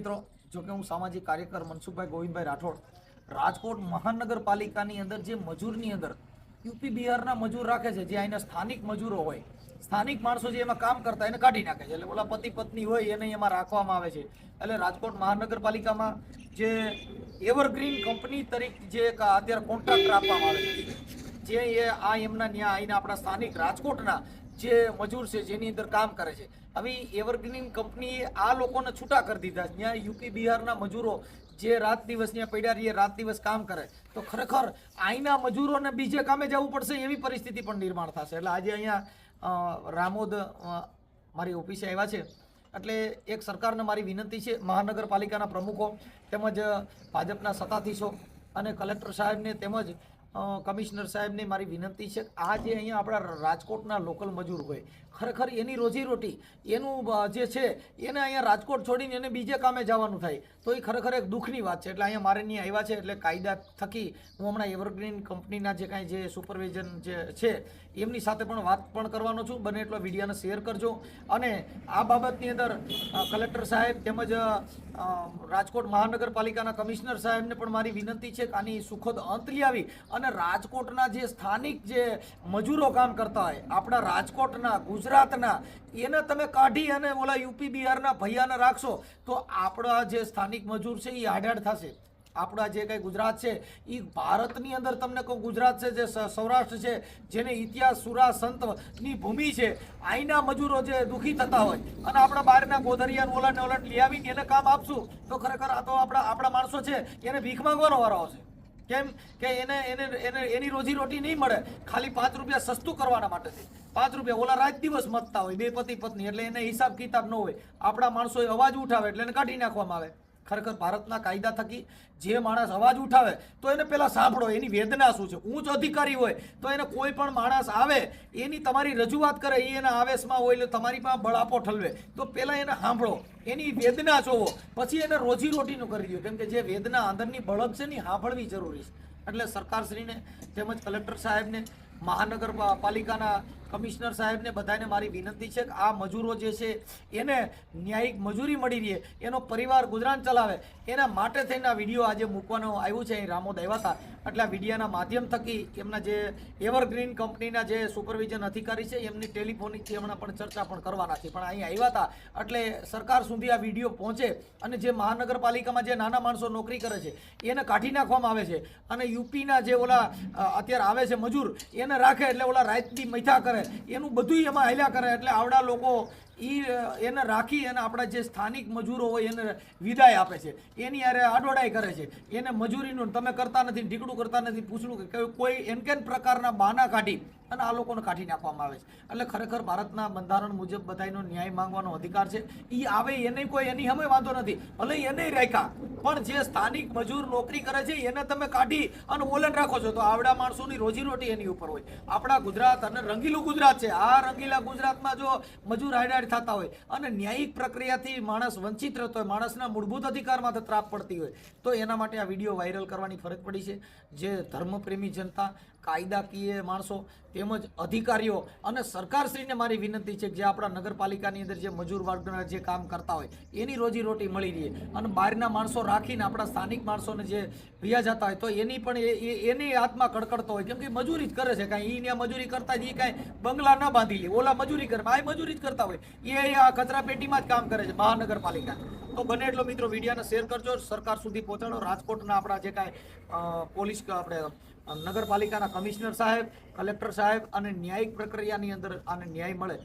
મિત્રો, જો કે હું સામાજિક કાર્યકર મનસુખભાઈ ગોવિંદભાઈ રાઠોડ રાજકોટ મહાનગરપાલિકાની અંદર જે મજૂરની અંદર યુપી બિહારના મજૂર રાખે છે, જે અહીંના સ્થાનિક મજૂરો હોય, સ્થાનિક માણસો જે એમાં કામ કરતા એને કાઢી નાખે છે. એટલે ઓલા પતિ પત્ની હોય એને એમાં રાખવામાં આવે છે. એટલે રાજકોટ મહાનગરપાલિકામાં જે એવરગ્રીન કંપની તરીકે જે અત્યારે કોન્ટ્રાક્ટર આપવામાં આવે છે, જે એ આ એમના ત્યાં આવીને આપણા સ્થાનિક રાજકોટના જે મજૂર છે જેની અંદર કામ કરે છે, હવે એવરગ્રીન કંપનીએ આ લોકોને છૂટા કરી દીધા. ત્યાં યુપી બિહારના મજૂરો જે રાત દિવસ ત્યાં પડ્યા રહીએ, રાત દિવસ કામ કરે, તો ખરેખર અહીંના મજૂરોને બીજે કામે જવું પડશે એવી પરિસ્થિતિ પણ નિર્માણ થશે. એટલે આજે અહીંયા રામોદ મારી ઓફિસે આવ્યા છે. એટલે એક સરકારને મારી વિનંતી છે, મહાનગરપાલિકાના પ્રમુખો તેમજ ભાજપના સત્તાધીશો અને કલેક્ટર સાહેબને તેમજ કમિશનર સાહેબને મારી વિનંતી છે, આ જે અહીંયા આપણા રાજકોટના લોકલ મજૂર હોય, ખરેખર એની રોજીરોટી એનું જે છે એને અહીંયા રાજકોટ છોડીને એને બીજે કામે જવાનું થાય તો એ ખરેખર એક દુઃખની વાત છે. એટલે અહીંયા મારે નહીં આવ્યા છે. એટલે કાયદા થકી હું હમણાં એવરગ્રીન કંપનીના જે કાંઈ જે સુપરવિઝન જે છે એમની સાથે પણ વાત પણ કરવાનો છું. બને એટલો વિડીયોને શેર કરજો. અને આ બાબતની અંદર કલેક્ટર સાહેબ તેમજ રાજકોટ મહાનગરપાલિકાના કમિશનર સાહેબને પણ મારી વિનંતી છે કે આની સુખદ અંત લઈ આવી અને રાજકોટના જે સ્થાનિક જે મજૂરો કામ કરતા હોય, આપણા રાજકોટના ગુજરાતના, એને તમે કાઢી અને ઓલા યુપી બિહારના ભૈયાને રાખશો તો આપણા જે સ્થાનિક મજૂર છે એ હાડાડ થશે. આપણા જે કંઈ ગુજરાત છે એ ભારતની અંદર તમને કહું, ગુજરાત છે જે સૌરાષ્ટ્ર છે, જેને ઇતિહાસ સુરા સંતની ભૂમિ છે, અહીંના મજૂરો જે દુઃખી થતા હોય અને આપણા બહારના ગોધરિયા ઓલાને ઓલાને લઈ આવીને એને કામ આપશું તો ખરેખર આ તો આપણા માણસો છે એને ભીખ માંગવાનો વારો આવશે. કેમ કે એની રોજીરોટી નહીં મળે, ખાલી 5 રૂપિયા સસ્તું કરવાના માટેથી 5 રૂપિયા ઓલા રાત દિવસ મતતા હોય, બે પતિ પત્ની, એટલે એને હિસાબ કિતાબ ન હોય. આપણા માણસો અવાજ ઉઠાવે એટલે એને કાઢી નાખવામાં આવે. ખરેખર ભારતના કાયદા થકી જે માણસ અવાજ ઉઠાવે તો એને પહેલાં સાંભળો, એની વેદના શું છે. ઉચ્ચ અધિકારી હોય તો એને કોઈ પણ માણસ આવે એની તમારી રજૂઆત કરે, એ એના આવેશમાં હોય એટલે તમારી પાસે બળાપો ઠલવે, તો પહેલાં એને સાંભળો, એની વેદના જોવો, પછી એને રોજીરોટીનું કરી દો. કેમ કે જે વેદના અંદરની બળક છે ને સાંભળવી જરૂરી છે. એટલે સરકારશ્રીને તેમજ કલેક્ટર સાહેબને, મહાનગરપાલિકાના કમિશનર સાહેબને બધાને મારી વિનંતી છે કે આ મજૂરો જે છે એને ન્યાયિક મજૂરી મળી રહે, એનો પરિવાર ગુજરાન ચલાવે, એના માટે થઈને આ વિડીયો આજે મૂકવાનો આવ્યું છે. અહીં રામોદ આવ્યા હતા એટલે આ વિડીયોના માધ્યમ થકી એમના જે એવરગ્રીન કંપનીના જે સુપરવિઝન અધિકારી છે એમની ટેલિફોનિકથી હમણાં પણ ચર્ચા પણ કરવાના છે. પણ અહીં આવ્યા હતા એટલે સરકાર સુધી આ વિડીયો પહોંચે અને જે મહાનગરપાલિકામાં જે નાના માણસો નોકરી કરે છે એને કાઢી નાખવામાં આવે છે અને યુપીના જે ઓલા અત્યારે આવે છે મજૂર એને રાખે એટલે ઓલા રાતની મૈથા કરે, એનું બધું એમાં હાલ્યા કરે. એટલે આવડા લોકો એને રાખી અને આપણા જે સ્થાનિક મજૂરો હોય એને વિદાય આપે છે, એની યારે આડોડાઈ કરે છે, એને મજૂરીનું તમે કરતા નથી, ઢીકડું કરતા નથી, પૂછડું કે કોઈ એનકેન પ્રકારના બહાના કાઢી અને આ લોકોને કાઢી નાખવામાં આવે છે. એટલે ખરેખર ભારતના બંધારણ મુજબ બધાનો ન્યાય માંગવાનો અધિકાર છે. એ આવે એને કોઈ એની સામે વાંધો નથી, ભલે એને રાખ્યા, પણ જે સ્થાનિક મજૂર નોકરી કરે છે એને તમે કાઢી અને ઓલન રાખો છો તો આવડા માણસોની રોજીરોટી એની ઉપર હોય. આપણા ગુજરાત અને રંગીલું ગુજરાત છે, આ રંગીલા ગુજરાતમાં જો મજૂર હાડાડ થતા હોય અને ન્યાયિક પ્રક્રિયાથી માણસ વંચિત રહેતો હોય, માણસના મૂળભૂત અધિકારમાં ત્રાપ પડતી હોય, તો એના માટે આ વિડીયો વાયરલ કરવાની ફરજ પડી છે. જે ધર્મપ્રેમી જનતા, કાયદાકીય માણસો તેમજ અધિકારીઓ અને સરકારશ્રીને મારી વિનંતી છે કે જે આપણા નગરપાલિકાની અંદર જે મજૂર વર્ગના જે કામ કરતા હોય એની રોજીરોટી મળી રહે અને બહારના માણસો રાખીને આપણા સ્થાનિક માણસોને જે ભૈયા જતા હોય તો એની પણ એની હાથમાં કડકડતો હોય. કેમ કે મજૂરી જ કરે છે, કાંઈ એને મજૂરી કરતા જ એ કાંઈ બંગલા ન બાંધી લે, ઓલા મજૂરી કરે, આ મજૂરી જ કરતા હોય, એ આ કચરા પેટીમાં જ કામ કરે છે મહાનગરપાલિકા. તો બને એટલો મિત્રો વિડીયોને શેર કરજો, સરકાર સુધી પહોંચાડો. રાજકોટના આપણા જે કાંઈ પોલીસ આપણે નગરપાલિકાના કમિશનર સાહેબ, કલેક્ટર સાહેબ અને ન્યાયિક પ્રક્રિયાની અંદર આને ન્યાય મળે.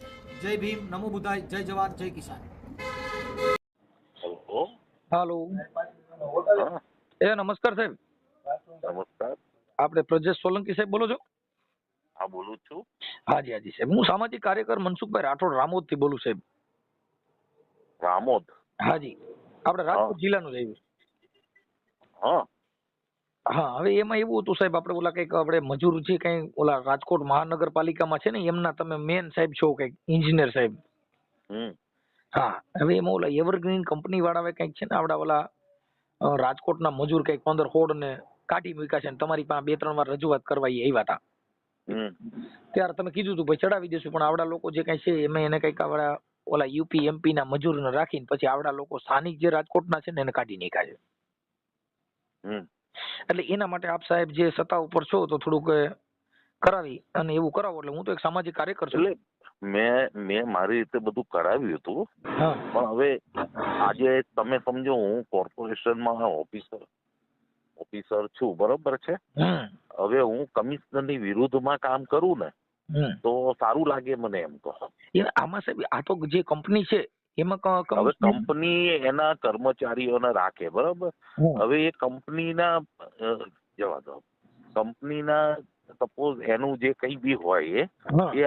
જય ભીમ, નમો બુદ્ધાય, જય જવાન, જય કિસાન. હાલો, નમસ્કાર સાહેબ. નમસ્કાર. આપણે પ્રજેશ સોલંકી સાહેબ બોલો છો? હા, બોલું છું. હાજી હાજી સાહેબ, હું સામાજિક કાર્યકર મનસુખભાઈ રાઠોડ રામોદ થી બોલું સાહેબ. રામોદ? હાજી, આપણે રાજકોટ જિલ્લાનું જ આવ્યું. હા હા, હવે એમાં એવું હતું સાહેબ, આપણે ઓલા કંઈક આપણે મજૂર છે કંઈ ઓલા રાજકોટ મહાનગરપાલિકામાં છે ને એમના તમે મેન સાહેબ છો કંઈક ઇન્જિનિયર સાહેબ. હા, હવે એમાં ઓલા એવરગ્રીન કંપની વાળા કંઈક છે ને આપડા ઓલા રાજકોટના મજૂર કંઈક 15-16 ને કાઢી મૂક્યા છે ને તમારી પાસે 2-3 વાર રજૂઆત કરવા એ આવ્યા હતા. ત્યારે તમે કીધું હતું ભાઈ ચડાવી દેશું, પણ આવડા લોકો જે કઈ છે એમાં એને કંઈક આવડા ઓલા યુપી એમપી ના મજૂરને રાખીને પછી આવડા લોકો સ્થાનિક જે રાજકોટના છે ને એને કાઢી નાખ્યા છે. હમ. એટલે એના માટે આપ સાહેબ જે સત્તા ઉપર છો તો થોડુંક કરાવી અને એવું કરાવો. એટલે હું તો એક સામાજિક કાર્યકર છું. એટલે મેં મારી રીતે બધું કરાવ્યું હતું, હા પણ હવે આજે તમે સમજો હું કોર્પોરેશનમાં ઓફિસર છું, બરોબર છે. હવે હું કમિશનરની વિરુદ્ધમાં કામ કરું ને તો સારું લાગે મને. એમ તો આમાં સાહેબ આ તો જે કંપની છે એમાં હવે કંપની એના કર્મચારીઓને રાખે, બરોબર. હવે એ કંપનીના જવા દો, કંપનીના સપોઝ એનું જે કઈ બી હોય એ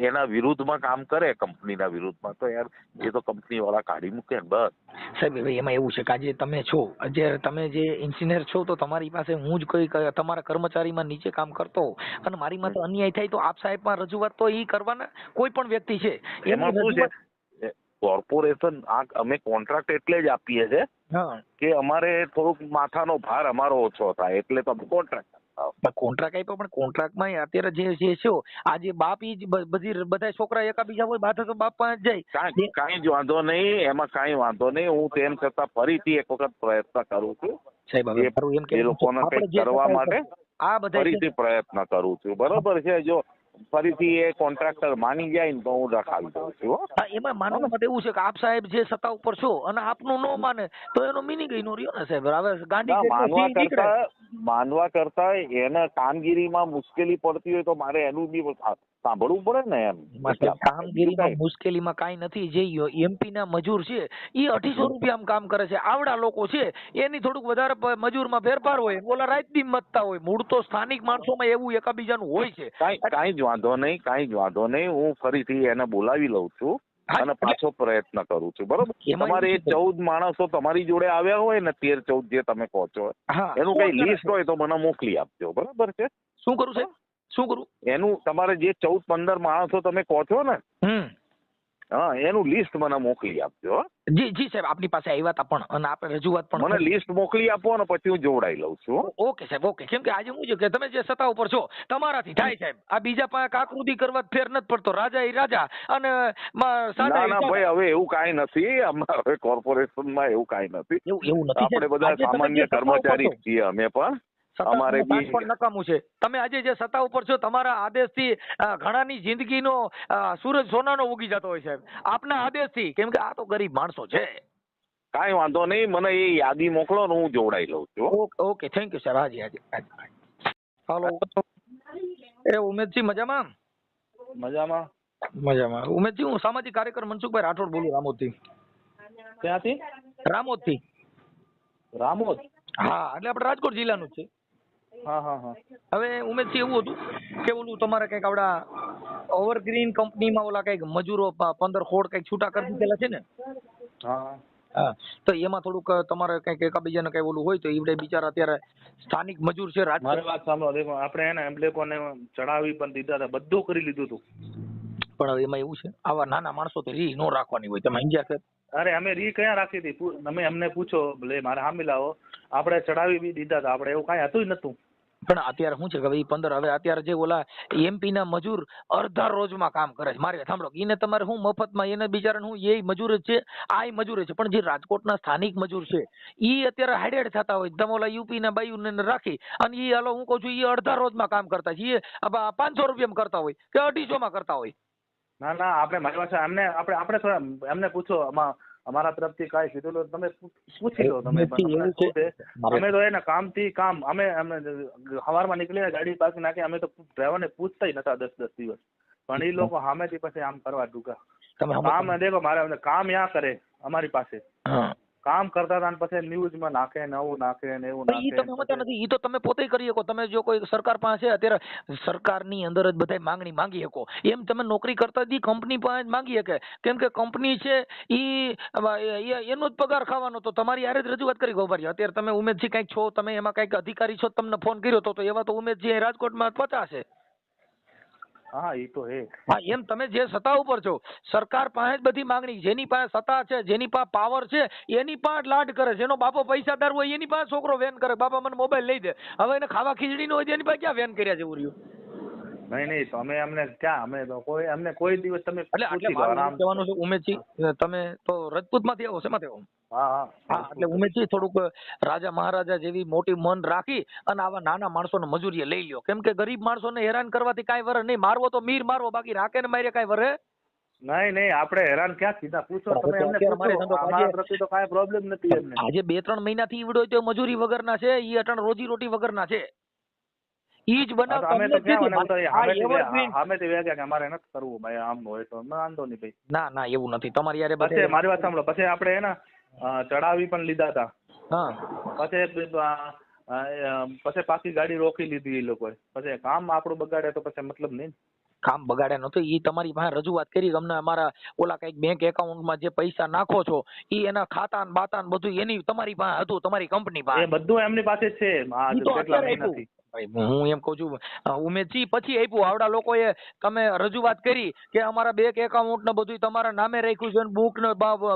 એના વિરુદ્ધમાં કામ કરે, કંપનીના વિરુદ્ધમાં, તો યાર એ તો કંપની વાળા કાઢી મૂકે ને બસ. સાહેબ એમાં એવું છે કે આજે તમે છો, અત્યારે તમે જે એન્જિનિયર છો તો તમારી પાસે હું જ કોઈ તમારા કર્મચારીમાં નીચે કામ કરતો અને મારી માં તો અન્યાય થાય તો આપ સાહેબમાં રજૂઆત તો એ કરવાના. કોઈ પણ વ્યક્તિ છે એમાં શું છે, કોર્પોરેશન અમે કોન્ટ્રાક્ટ એટલે જ આપીએ છે કે અમારે થોડુંક માથાનો ભાર અમારો ઓછો થાય, એટલે તો કોન્ટ્રાક્ટ. કોન્ટ્રાક્ટ આપ્યો, પણ કોન્ટ્રાક્ટમાં અત્યારે જે છે આજે બાપ ઈ જ બધા છોકરા એકાબીજા હોય, બાધા તો બાપ પાસે જાય. કાંઈ જ વાંધો નહીં, એમાં કાંઈ વાંધો નહીં. હું તેમ છતાં ફરીથી એક વખત પ્રયત્ન કરું છું સાહેબ, એ લોકોને કંઈક કરવા માટે આ બધા ફરીથી પ્રયત્ન કરું છું, બરોબર છે. જો ફરીથી એ કોન્ટ્રાક્ટર માની જાય ને તો હું રખાવી દઉં છું. એમાં માનવા માટે એવું છે કે આપ સાહેબ જે સત્તા ઉપર છો અને આપનું ન માને તો એનો મિનિંગ નો રહ્યો ને સાહેબ. હવે ગાંધી માનવા કરતા એને કામગીરીમાં મુશ્કેલી પડતી હોય તો મારે એનું બી સાંભળવું પડે ને. એમ કામગીરીમાં મુશ્કેલીમાં કાંઈ નથી. જે એમપી ના મજૂર છે એ 250 રૂપિયામાં કામ કરે છે, આવડા લોકો છે એની થોડુંક વધારે મજૂરમાં ફેરફાર હોય, ઓલા રાત દી મતતા હોય. મૂળ તો સ્થાનિક માણસોમાં એવું એકાબીજાનું હોય છે. કાંઈ જ વાંધો નહીં. હું ફરીથી એને બોલાવી લઉં છું અને પાછો પ્રયત્ન કરું છું, બરોબર. તમારે એ 14 માણસો તમારી જોડે આવ્યા હોય ને, 13-14 જે તમે કહો છો, એનું કઈ લિસ્ટ હોય તો મને મોકલી આપજો, બરોબર છે. શું કરું સાહેબ, શું કરું? એનું તમારે જે 14-15 માણસો તમે કહો છો ને, એનું લિસ્ટ મને મોકલી આપજો. જી સાહેબ, આપની પાસે આવ્યા હતા પણ અને આપણે રજૂઆત પણ મને લિસ્ટ મોકલી આપો ને પછી હું જોડાઈ લઉં છું. ઓકે સાહેબ, ઓકે. કેમ કે આજે હું છે કે તમે જે સત્તા ઉપર છો તમારાથી થાય સાહેબ, આ બીજા પાસે કાકૃતિ કરવા ફેર નથી પડતો. રાજા એ રાજા અને ના ભાઈ, હવે એવું કાંઈ નથી. હવે કોર્પોરેશનમાં એવું કાંઈ નથી. એવું નથી. આપણે બધા સામાન્ય કર્મચારી છીએ અમે પણ. અમારે પણ નકામું છે. તમે આજે જે સત્તા ઉપર છો તમારા આદેશથી ઘણાની જિંદગીનો સૂરજ સોનાનો ઉગી જતો હોય સાહેબ, આપના આદેશથી. કેમ કે આ તો ગરીબ માણસો છે. કાંઈ વાંધો નહીં, મને એ યાદી મોકલો ને હું જોડાઈ લઉં છું. Okay, thank you sir. હાજી. હાલો, એ ઉમેદજી મજામાં? મજામાં. ઉમેદજી, હું સામાજિક કાર્યકર મનસુખભાઈ રાઠોડ બોલું, રામોદથી. ક્યાંથી? રામોદથી. રામોદ? હા, એટલે આપણે રાજકોટ જિલ્લાનું જ છે. હા. હવે ઉમેદજી એવું હતું કે ઓલું તમારે કઈક આવડા ઓવરગ્રીન કંપનીમાં ઓલા કઈક મજૂરો 15-16 કઈક છૂટા કરી દીધેલા છે ને. હા, તો એમાં થોડુંક તમારે કઈક એકાબીજાને કઈ ઓલું હોય તો ઈવડે બિચારા અત્યારે સ્થાનિક મજૂર છે. મારી વાત સાંભળો, દેખો આપણે એને એમ્પ્લોયને ચડાવી પણ દીધા હતા, બધું કરી લીધું હતું. પણ હવે એમાં એવું છે, આવા નાના માણસો તો રી નો રાખવાની હોય. તમે સમજ્યા છે? અરે અમે રી ક્યાં રાખી હતી? તમે અમને પૂછો, ભલે મારે સામે લાવો, આપણે ચડાવી બી દીધા હતા. આપણે એવું કાંઈ હતું જ નતું. પણ અત્યારે શું છે કે હવે અત્યારે જે ઓલા એમપી ના મજૂર અડધા રોજમાં કામ કરે છે. મારે સાંભળો, એને તમારે શું મફતમાં એને બિચારાને શું એ મજૂર જ છે, આ મજૂર છે. પણ જે રાજકોટના સ્થાનિક મજૂર છે એ અત્યારે હાડેડ થતા હોય. તમે ઓલા યુપી ના બાયુને રાખી અને એ હાલો હું કહું છું, એ અડધા રોજમાં કામ કરતા છે. એ 500 રૂપિયામાં કરતા હોય કે 250 કરતા હોય. ના, આપણે મારી પાસે આપણે થોડા એમને પૂછો. અમારા તરફથી કાંઈ કીધું તમે પૂછી લો. તમે અમે તો એને કામથી કામ અમે સવારમાં નીકળીને ગાડી પાર્ક નાખી. અમે તો ડ્રાઈવરને પૂછતા નતા 10 દિવસ. પણ એ લોકો સામેથી પછી આમ કરવા ટૂંકા કામ. દેખો, મારે કામ યા કરે અમારી પાસે કામ કરતા હતા, પછી ન્યૂઝમાં નાખે, નવું નાખે ને એવું નાખે. તમે સમજતા નથી. એ તો તમે પોતે કરી શકો. તમે જો કોઈ સરકાર પાસે અત્યારે સરકારની અંદર જ બધા માંગણી માંગી શકો. એમ તમે નોકરી કરતા જ કંપની પાસે માંગી શકે. કેમ કે કંપની છે એનો જ પગાર ખાવાનો. તો તમારી યારે જ રજૂઆત કરી ગોભારી. અત્યારે તમે ઉમેદજી કઈક છો, તમે એમાં કઈક અધિકારી છો, તમને ફોન કર્યો તો એવા તો ઉમેદજી રાજકોટમાં 50 છે. હા, એ તો હે. હા, એમ તમે જે સત્તા ઉપર છો, સરકાર પાસે જ બધી માંગણી. જેની પાસે સત્તા છે, જેની પાસે પાવર છે, એની પાસે લાડ કરે. જેનો બાપો પૈસાદાર હોય એની પાસે છોકરો વેન કરે, બાપા મને મોબાઈલ લઈ દે. હવે એને ખાવા ખીચડી નો હોય એની પાસે ક્યાં વેન કર્યા જેવું રહ્યું? નહીં તમે અમને ક્યાં અમે તો કોઈ અમને કોઈ દિવસ તમે એટલે પૂછી લો મારું આરામ. કહેવાનું છે ઉમેશજી, તમે તો રાજપૂતમાંથી આવો, શેમાંથી આવો? હા હા, એટલે ઉમેશજી થોડુંક રાજા મહારાજા જેવી મોટી મન રાખી અને આવા નાના માણસોને મજૂરીએ લઈ લ્યો, કેમ કે ગરીબ માણસોને હેરાન કરવાથી કાંઈ વરે નહીં. મારવો તો મીર મારવો, બાકી રાકે ને મારે કાંઈ વરે નહીં આપણે હેરાન ક્યાં કીધા, પૂછો તમે એમને અત્યારે મારે પૂછો. ધંધો અમારા પ્રત્યે તો કાંઈ પ્રોબ્લેમ નથી એમને. આજે 2-3 મહિનાથી ઈવડો તો મજૂરી વગરના છે, ઈ અટણ રોજી રોટી વગરના છે. ઈ જ બનાવ અમે તો તમને ક્યાં કીધું. આ evergreen. સામેથી વ્યાગ્યા કે અમારે નથી કરવું ભાઈ, આમ હોય તો વાંધો નહીં ભાઈ. ના એવું નથી તમારી યારે પછી બધે. મારી વાત સાંભળો, પછી આપણે એના ચડાવી પણ લીધા હતા. હા પછી પાછી ગાડી રોકી લીધી એ લોકોએ. પછી કામ આપણું બગાડે તો પછી મતલબ નહીં. કામ બગાડ્યા નતું, ઈ તમારી પાસે રજૂઆત કરી અમને અમારા ઓલા કઈક બેંક એકાઉન્ટમાં જે પૈસા નાખો છો ઈ એના ખાતા ને બાતા ને બધું એની તમારી પાસે હતું, તમારી કંપની પાસે. એ બધું એમની પાસે છે. ઈ તો અત્યારે આપ્યું. હું એમ કઉ છું ઉમેશજી, પછી આપ્યું આવડા લોકોએ તમે રજૂઆત કરી કે અમારા બેંક એકાઉન્ટ ને બધું તમારા નામે રાખ્યું છે, બુક ને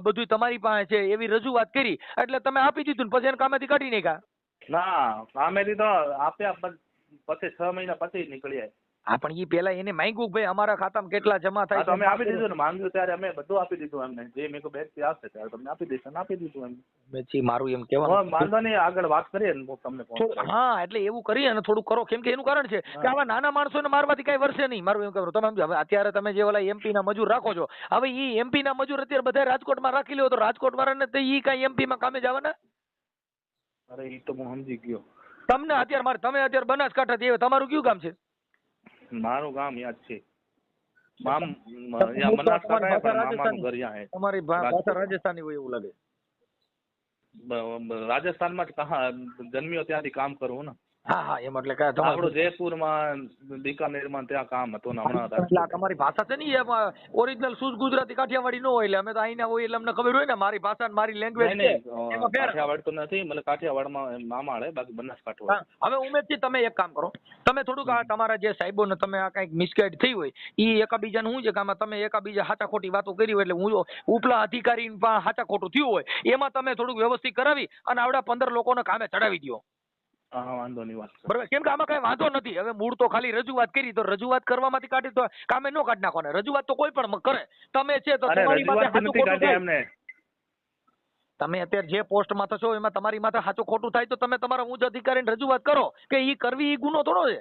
બધું તમારી પાસે છે, એવી રજૂઆત કરી એટલે તમે આપી દીધું ને પછી એને કામેથી કાઢી નાખ્યા. ના કામેથી તો આપ્યા પછી 6 મહિના પછી નીકળી આવ્યા. હા પણ ઈ પેલા એને માંગ્યું કે ભાઈ અમારા ખાતામાં કેટલા જમા થાય તમે આપી દીધું ને, માંગ્યું ત્યારે અમે બધું આપી દીધું એમને. જે મેં બેંક થી આવશે ત્યારે તમને આપી દઈશું, આપી દીધું એમને. ઉમેશજી મારું એમ કહેવાનું વાંધો નહીં, આગળ વાત કરીએ ને તમને ફોન કરીએ. હા એટલે એવું કરીએ અને થોડું કરો, કેમ કે એનું કારણ છે કે આવા નાના માણસોને મારવાથી કઈ વર્ષે નહીં. મારું એમ કહેવું તમે સમજો, હવે અત્યારે તમે જે ઓલા એમપી ના મજૂર રાખો છો, હવે ઈ એમપી ના મજૂર અત્યારે બધા રાજકોટમાં રાખી લ્યો તો રાજકોટ વાળાને તો ઈ કઈ એમપી માં કામે જવાના? અરે એ તો હું સમજી ગયો. તમને અત્યારે તમે અત્યારે બનાસકાંઠા થી તમારું કયું ગામ છે? મારું ગામ યાદ છે. તમારી ભાષા રાજસ્થાની હોય એવું લાગે. રાજસ્થાનમાં જન્મ્યો ત્યાંથી કામ કરું ને. હા એમ એટલે કે આપણું જયપુરમાં બીકાનેરમાં ત્યાં કામ હતું ને હમણાં. એટલે તમારી ભાષા છે ને એમાં ઓરિજિનલ શુદ્ધ ગુજરાતી કાઠિયાવાડી ન હોય, એટલે અમે તો અહીંના હોય એટલે અમને ખબર હોય ને મારી ભાષા ને મારી લેંગ્વેજ છે. કાઠિયાવાડ તો નથી, મને કાઠિયાવાડમાં મામાળે, બાકી બનાસકાંઠો. હવે ઉમેશજી તમે એક કામ કરો, તમે થોડુંક આ તમારા જે સાહેબો ને તમે આ કઈક મિસગાઈડ થઈ હોય ઈ એકાબીજાને શું છે કે આમાં તમે એકાબીજા હાચા ખોટી વાતો કરી હોય એટલે હું ઉપલા અધિકારી હાચા ખોટું થયું હોય એમાં તમે થોડુંક વ્યવસ્થિત કરાવી અને આવડા 15 લોકોને કામે ચડાવી દો. હા વાંધો નહીં, વાત બરાબર, કેમ કે આમાં કઈ વાંધો નથી. હવે મૂળ તો ખાલી રજૂઆત કરી, તો રજૂઆત કરવામાંથી કાઢી તો કામે ન કાઢી નાખવાને. રજૂઆત તો કોઈ પણ કરે, તમે છે તો તમારી માથે સાચું ખોટું થાય. તમે અત્યારે જે પોસ્ટમાં થશો એમાં તમારી માથે સાચું ખોટું થાય તો તમે તમારા ઉચ્ચ અધિકારીને રજૂઆત કરો કે ઈ કરવી ઈ ગુનો થોડો છે.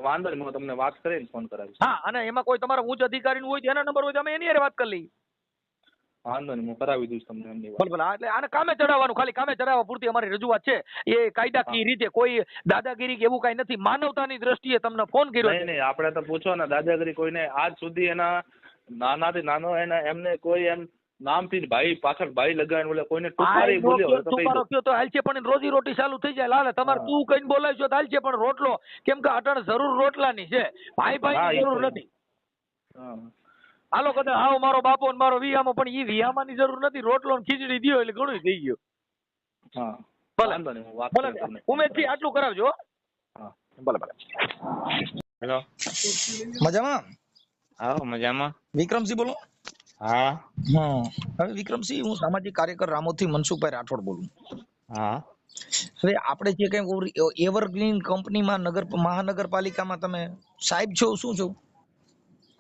વાંધો નહીં, હું તમને વાત કરીને ફોન કરાવીશ. હા, અને એમાં કોઈ તમારા ઉચ્ચ અધિકારીનું હોય એના નંબર હોય તમે એની હારે વાત કરી લઈ. વાંધો નહીં, હું કરાવી દઈશ તમને એમની વાત. બરાબર, એટલે આને કામે ચડાવવાનું, ખાલી કામે ચડાવવા પૂરતી અમારી રજૂઆત છે. એ કાયદાકીય રીતે કોઈ દાદાગીરી કે એવું કઈ નથી, માનવતાની દ્રષ્ટિએ તમને ફોન કર્યો. નહીં આપણે તો પૂછો ને, દાદાગીરી કોઈને આજ સુધી એના નાનાથી નાનો એમને કોઈ એમ નામથી ભાઈ પાછળ ભાઈ લગાવીને બોલે, કોઈને ટુકારી બોલ્યો તો હાલ છે પણ રોજી રોટી ચાલુ થઈ જાય. લાલે તમારે તું કઈ બોલાવશો તો હાલ છે પણ રોટલો, કેમ કે અટણ જરૂર રોટલાની છે, ભાઈ ભાઈ જરૂર નથી. હાલો કદાચ હાવ મારો બાપો ને મારો વિહામો, પણ ઈ વિહામાની જરૂર નથી, રોટલો ને ખીચડી દ્યો એટલે ઘણું થઈ ગયું. હા ભલે ઉમેશજી આટલું કરાવજો. ભલે. હેલો, મજામાં? હા મજામાં. વિક્રમસિંહ બોલો. હા હવે વિક્રમસિંહ, હું સામાજિક કાર્યકર રામોદથી મનસુખભાઈ રાઠોડ બોલું. હા, હવે આપણે જે કઈ એવરગ્રીન કંપનીમાં મહાનગરપાલિકામાં તમે સાહેબ છો, શું છો?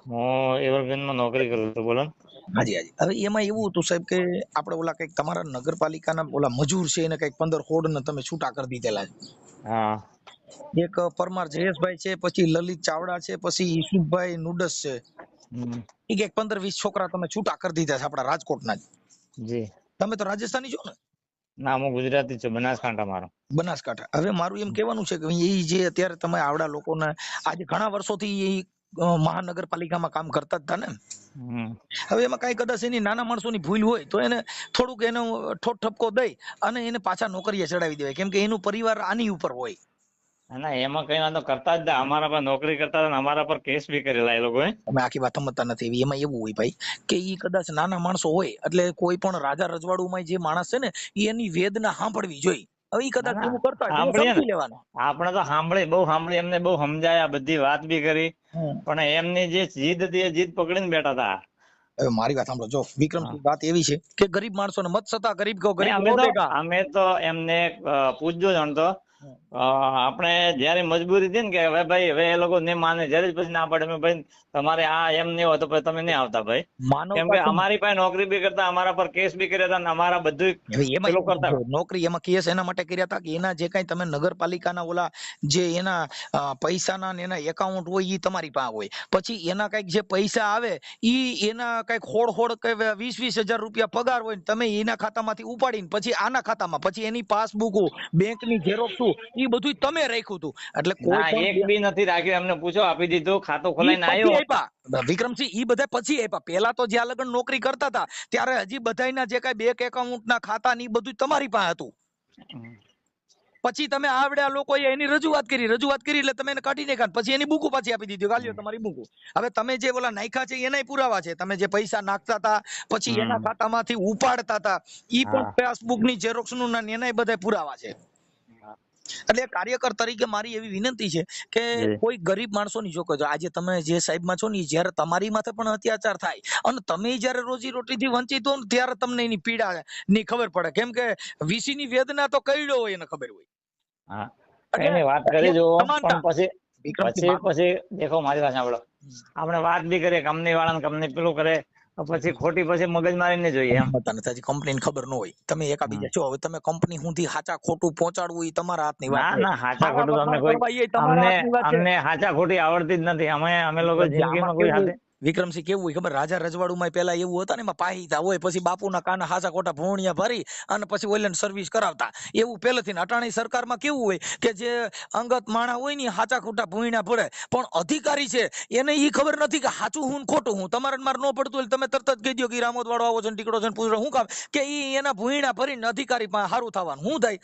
હું એવરગ્રીનમાં નોકરી કરું છું. બોલો. હાજી. હવે એમાં એવું હતું સાહેબ કે આપણે ઓલા કઈક તમારા નગરપાલિકાના ઓલા મજૂર છે એને કઈક 15 હોડ ને તમે છૂટા કરી દીધેલા છે. હા, એક પરમાર જયેશભાઈ છે, પછી લલિત ચાવડા છે, પછી ઈસુભાઈ નુડસ છે. એ કઈક 15-20 છોકરા તમે છૂટા કરી દીધા છે આપણા રાજકોટના જ. જી. તમે તો રાજસ્થાની છો ને? ના, હું ગુજરાતી છું, બનાસકાંઠા મારો. બનાસકાંઠા. હવે મારું એમ કહેવાનું છે કે એ જે અત્યારે તમે આવડા લોકોને આજે ઘણા વર્ષોથી મહાનગરપાલિકામાં કામ કરતા જ હતા ને, હવે એમાં કઈ કદાચ એની નાના માણસોની ભૂલ હોય તો એને થોડુંક એનો ઠોઠ ઠપકો દઈ અને એને પાછા નોકરીએ ચડાવી દેવાય, કેમ કે એનું પરિવાર આની ઉપર હોય. ના, એમાં કઈ વાંધો કરતા જ અમારા પર નોકરી કરતા હતા, અમારા પર કેસ બી કરેલા એ લોકોએ. અમે આખી વાત સમજતા નથી. એમાં એવું હોય ભાઈ કે ઈ કદાચ નાના માણસો હોય એટલે કોઈ પણ રાજા રજવાડુમાં જે માણસ છે ને એની વેદના સાંભળવી જોઈએ. હવે ઈ કદાચ એવું કરતા સમજી લેવાનું. આપણે તો સાંભળી એમને બહુ સમજાયા, બધી વાત બી કરી, પણ એમની જે જીદ હતી એ જીદ પકડીને બેઠા હતા. હવે મારી વાત સાંભળો, જો વિક્રમસિંહ, વાત એવી છે કે ગરીબ માણસોને મત સતા ગરીબ કહો ગરીબ. અમે તો એમને પૂછજો જાણતો, આપણે જયારે મજબૂરી હતી ને કે હવે ભાઈ હવે એ લોકો નહીં માને જયારે જ પછી ના પડે મેં ભાઈ તમારે આ એમ નહીં હોય તો પછી તમે નહીં આવતા ભાઈ, કેમ કે અમારી પાસે નોકરી બી કરતા, અમારા પર કેસ બી કર્યા હતા ને અમારા બધું પેલું કરતા. નોકરી એમાં કેસ એના માટે કર્યા હતા કે એના જે કઈ તમે નગરપાલિકાના ઓલા જે એના પૈસાના ને એના એકાઉન્ટ હોય એ તમારી પાસે હોય, પછી એના કઈક જે પૈસા આવે ઈ એના કઈક હોડ 20,000 રૂપિયા પગાર હોય ને તમે એના ખાતામાંથી ઉપાડીને પછી આના ખાતામાં, પછી એની પાસબુકો બેંકની ઝેરોક્સ એ બધું તમે રાખ્યું હતું. એટલે કોઈ એક બી નથી રાખ્યું, એમને પૂછો, આપી દીધું, ખાતું ખોલાઈને આવ્યો. વિક્રમસિંહ ઈ બધા પછી આપ્યા, પેલા તો જ્યાં લગન નોકરી કરતા હતા ત્યારે હજી બધાના જે કઈ બેંક એકાઉન્ટ ના ખાતા ની બધું તમારી પાસે હતું. પછી તમે આવડ્યા લોકોએ એની રજૂઆત કરી એટલે તમે એને કાઢી નાખ્યા, પછી એની બુકો પાછી આપી દીધી, ગાલ્યો તમારી બુકો. હવે તમે જે ઓલા નાખ્યા છે એનાય પુરાવા છે, તમે જે પૈસા નાખતા હતા પછી એના ખાતામાંથી ઉપાડતા હતા ઈ પણ પાસબુક ની ઝેરોક્સ નું એનાય બધા પુરાવા છે. એટલે કાર્યકર તરીકે મારી એવી વિનંતી છે કે કોઈ ગરીબ માણસોની જો કે આજે તમે જે સાહેબમાં છો ને જયારે તમારી માથે પણ અત્યાચાર થાય અને તમે જયારે રોજી રોટીથી વંચિત હો ને ત્યારે તમને એની પીડા ની ખબર પડે, કેમ કે વીસી ની વેદના તો કઈડો હોય એને ખબર હોય. હા, એની વાત કરી જો પણ પછી દેખો મારી વાત સાંભળો, આપણે વાત બી કરીએ કંપની વાળાને, કંપની પેલું કરે પછી ખોટી પછી મગજમારી ને જોઈએ એમ કંપનીને ખબર ન હોય, તમે એકાબીજા છો, હવે તમે કંપની સુધી હાચા ખોટું પહોંચાડવું એ તમારા હાથની વાત. ના હાચા ખોટું અમે કોઈ અમને હાચા ખોટી આવડતી જ નથી, અમે લોકો જિંદગીમાં કોઈ હાથે. વિક્રમસિંહ કેવું હોય ખબર, રાજા રજવાડુમાં પેલા એવું હતા ને એમાં પાહીતા હોય, પછી બાપુના કાના હાચા ખોટા ભોણિયા ભરી અને પછી ઓઈલન સર્વિસ કરાવતા, એવું પહેલેથી. અટાણી સરકારમાં કેવું હોય કે જે અંગત માણા હોય ને હાચા ખોટા ભૂણ્યા પડે, પણ અધિકારી છે એને ઈ ખબર નથી કે સાચું હું ખોટું હું. તમારે માર ન પડતું હોય તમે તરત જ કહી દો કે રામોદ વાળો આવો છે ને ટીકડો છે ને પૂછો, શું કામ કે ઈ એના ભૂણ્યા ભરીને અધિકારી પાસે સારું થવાનું શું થાય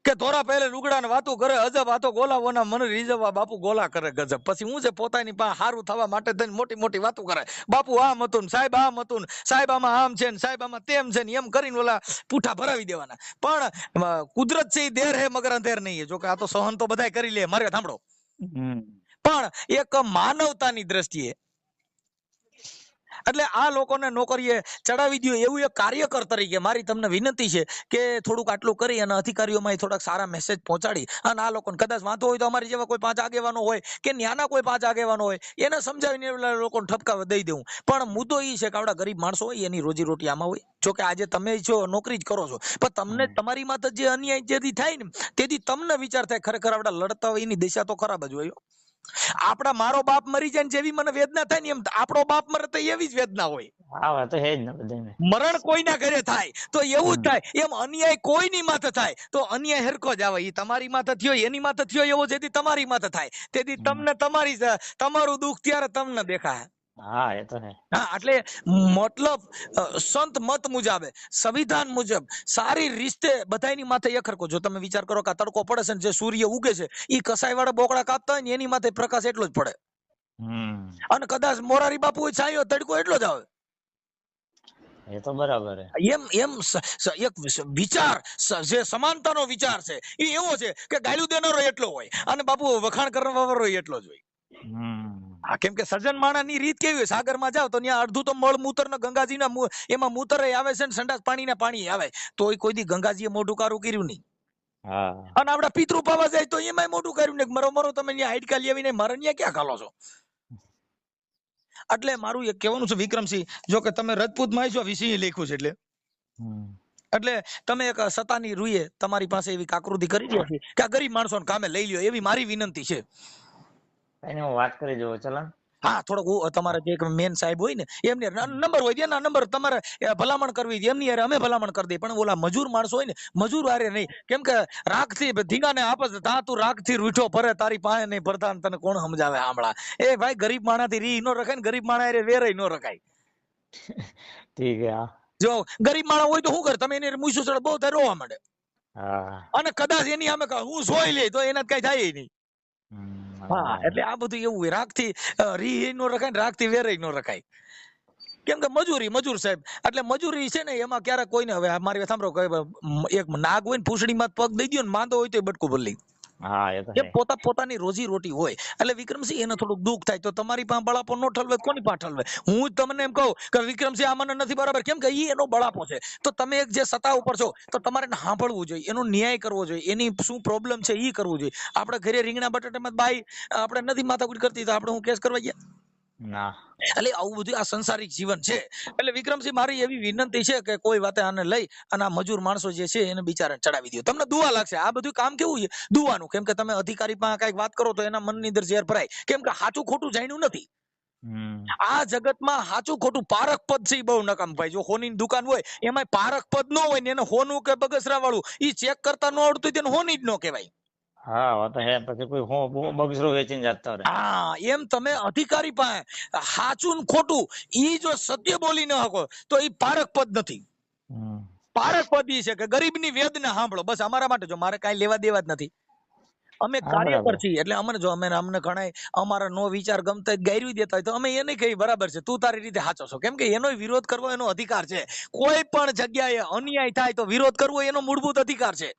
કે ધોરા પહેલે લુગડા ને વાતો કરે, અજબ વાતો ગોલાઓના મને રીઝવવા બાપુ ગોલા કરે ગજબ, પછી હું છે પોતાની પાસે સારું થવા માટે થઈને મોટી મોટી વાતો કરે, બાપુ આમ હતું ને સાહેબ આમ હતું ને સાહેબ આમાં આમ છે ને સાહેબ આમાં તેમ છે ને એમ કરીને ઓલા પૂઠા ભરાવી દેવાના. પણ કુદરત છે એ દેર હે મગર અંધેર નહીં, જો કે આ તો સહન તો બધાય કરી લે, મારે સાંભળો, પણ એક માનવતાની દ્રષ્ટિએ એટલે આ લોકોને નોકરીએ ચડાવી દો એવું એક કાર્યકર તરીકે મારી તમને વિનંતી છે કે થોડુંક આટલું કરી અને અધિકારીઓમાં થોડાક સારા મેસેજ પહોંચાડી અને આ લોકોને કદાચ વાંધો હોય તો અમારી જેવા કોઈ 5 આગેવાનો હોય કે ન્યાના કોઈ 5 આગેવાનો હોય એને સમજાવીને લોકોને ઠપકાવા દઈ દેવું. પણ મુદ્દો એ છે કે આવડા ગરીબ માણસો હોય એની રોજીરોટી આમાં હોય. જો કે આજે તમે જો નોકરી જ કરો છો પણ તમને તમારી માથે જે અન્યાય જેથી થાય ને તેથી તમને વિચાર થાય ખરેખર આવડા લડતા હોય એની દિશા તો ખરાબ જ હોય. આપડા મારો બાપ મરી જાય જેવી મને વેદના થાય ને એમ આપણો બાપ મરે તો એવી જ વેદના હોય. મરણ કોઈના ઘરે થાય તો એવું જ થાય, એમ અન્યાય કોઈની માથે થાય તો અન્યાય હરખો જ આવે. એ તમારી માથે થયો એની માથે થયો એવો જેથી તમારી માથે થાય તેથી તમને તમારું દુઃખ ત્યારે તમને દેખાય. હા એ તો હે. હા એટલે મતલબ સંત મત મુજબ સંવિધાન મુજબ સારી રીતે બધાની માથે એક હરખો. જો તમે વિચાર કરો કે તડકો પડે છે ને જે સૂર્ય ઉગે છે એ કસાઈ વાળા બોકડા કાપતા હોય ને એની માથે પ્રકાશ એટલો જ પડે અને કદાચ મોરારી બાપુ છાયો તડકો એટલો જ આવે. એ તો બરાબર એમ એક વિચાર જે સમાનતાનો વિચાર છે એ એવો છે કે ગાળ્યું દેનારો એટલો હોય અને બાપુ વખાણ કરનારો એટલો જ હોય. હા, કેમ કે સજ્જન માણસ ની રીત કેવી હોય, સાગર માં જાવ તો ત્યાં અડધું તો મળ મૂતર ને ગંગાજી ના એમાં મૂતર આવે છે ને સંડાસ પાણી ના પાણી આવે તો કોઈ દી ગંગાજી એ મોઢું કારું કર્યું નહીં. અને આપડા પિતૃ પાવા જાય તો એમાં મોઢું કર્યું ને મરો તમે ત્યાં હાઈડકા લેવી નહીં, મારે ત્યાં ક્યાં ખાલો છો. એટલે મારું એક કહેવાનું છે વિક્રમસિંહ, જો કે તમે રજપૂત માં છો વિસિંહ લખ્યું છે એટલે તમે એક સતાની રૂએ તમારી પાસે એવી કાકૃતિ કરી રહ્યા છે કે આ ગરીબ માણસોને કામે લઈ લ્યો એવી મારી વિનંતી છે. વાત કરી જો ચલો. હા, થોડોક તમારે જે મેન સાહેબ હોય ને એમને નંબર હોય એના નંબર તમારે ભલામણ કરવી એમની યાર અમે ભલામણ કરી દઈએ, પણ ઓલા મજૂર માણસો હોય ને મજૂર હારે નહીં, કેમ કે રાખ થી ધીંગાને આપે તા તું રાખ થી રૂઠો ભરે તારી પાસે નહીં ભરતા તને કોણ સમજાવે આમળા. એ ભાઈ ગરીબ માણા થી રી નો રખાય ને ગરીબ માણા હારે વેરાય નો રખાય. ઠીક હે. જો ગરીબ માણા હોય તો શું કરે તમે એને મૂછું ચડે બહુ થાય રોવા માંડે અને કદાચ એની સામે હું સોઈ લે તો એને કઈ થાય નહીં. હા, એટલે આ બધું એવું હોય, રાખ થી રી નો રખાય ને રાખ થી વેરાય નો રખાય. કેમ કે મજૂર સાહેબ એટલે મજૂરી છે ને એમાં ક્યારેક કોઈને હવે મારી સાંભળો એક નાગ હોય ને પૂંછડીમાં પગ દઈ દો ને માંદો હોય તો બટકું ભરી હા એ તો એ પોતાની રોજી રોટી હોય એટલે વિક્રમસિંહ એને થોડુંક દુઃખ થાય તો તમારી પાસે બળાપો ન ઠલવે કોની પાસે ઠલવે? હું તમને એમ કહું કે વિક્રમસિંહ આ મને નથી બરાબર, કેમ કે ઈ એનો બળાપો છે. તો તમે એક જે સત્તા ઉપર છો તો તમારે એને સાંભળવું જોઈએ, એનો ન્યાય કરવો જોઈએ, એની શું પ્રોબ્લેમ છે ઈ કરવું જોઈએ. આપણે ઘરે રીંગણા બટાટામાં બાઈ આપણે નથી માથાકૂટ કરતી તો આપણે હું કેસ કરવા ગયા? ના. એટલે આવું બધું આ સંસારિક જીવન છે. એટલે વિક્રમસિંહ મારી એવી વિનંતી છે કે કોઈ વાતે આને લઈ અને આ મજૂર માણસો જે છે એને બિચારાને ચડાવી દો. તમને દુઆ લાગશે. આ બધું કામ કેવું છે દુવાનું, કેમ કે તમે અધિકારી પાસે કઈક વાત કરો તો એના મનની અંદર ઝેર ભરાય, કેમ કે સાચું ખોટું જાણ્યું નથી. આ જગતમાં સાચું ખોટું પારખ પદ છે બહુ નકામ ભાઈ. જો હોની દુકાન હોય એમાં પારખ પદ ન હોય ને એને હોનું કે બગસરા વાળું ઈ ચેક કરતા ન આવડતું તેને હોની જ ન કહેવાય. હા તો હે, પછી કોઈ બગસરો વેચીને જતા રહે. હા એમ તમે અધિકારી પાસે સાચું ને ખોટું ઈ જો સત્ય બોલી ન શકો તો ઈ પારખ પદ નથી. પારખ પદ ઈ છે કે ગરીબની વેદના સાંભળો, બસ અમારા માટે. જો મારે કાંઈ લેવા દેવા જ નથી, અમે કાર્યકર છીએ એટલે અમને જો અમને ઘણા અમારા નો વિચાર ગમતા ગાયરી દેતા હોય તો અમે એને કઈ બરાબર છે, તું તારી રીતે સાચો છો, કેમ કે એનો વિરોધ કરવો એનો અધિકાર છે. કોઈ પણ જગ્યાએ અન્યાય થાય તો વિરોધ કરવો એનો મૂળભૂત અધિકાર છે.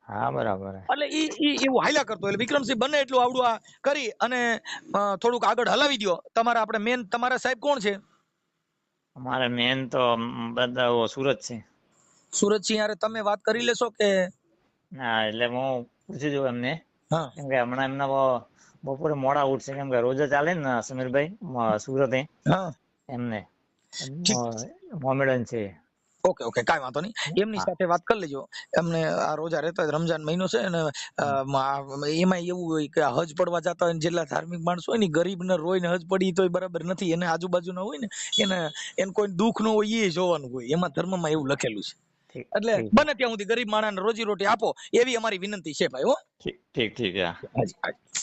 હા બરાબર. એટલે ઈ એવું હાલ્યા કરતો. એટલે વિક્રમસિંહ બને એટલું આવડું આ કરી અને થોડુંક આગળ હલાવી દો. તમારા આપણે મેન તમારા સાહેબ કોણ છે? અમારે મેન તો બધા સુરત છે. સુરતસિંહ યારે તમે વાત કરી લેશો કે? હા એટલે હું પૂછી દઉં એમને, હા કેમ કે હમણાં એમના બપોરે મોડા ઉઠશે, કેમ કે રોજ ચાલે ને સમીરભાઈ સુરતે હા એમને મોમેડન છે. ઓકે ઓકે કાંઈ વાંધો નહીં, એમની સાથે વાત કરી લેજો. એમને આ રોજા રહેતા હોય, રમજાન મહિનો છે અને એમાં એવું હોય કે હજ પડવા જતા હોય જેટલા ધાર્મિક માણસો હોય ને ગરીબ ને રોઈને હજ પડી તો બરાબર નથી. એને આજુબાજુના હોય ને એને કોઈ દુઃખ ન હોય એ જોવાનું હોય, એમાં ધર્મમાં એવું લખેલું છે. એટલે બને ત્યાં સુધી ગરીબ માણસને રોજી રોટી આપો એવી અમારી વિનંતી છે ભાઈ. હો ઠીક ઠીક. હાજી હાજી.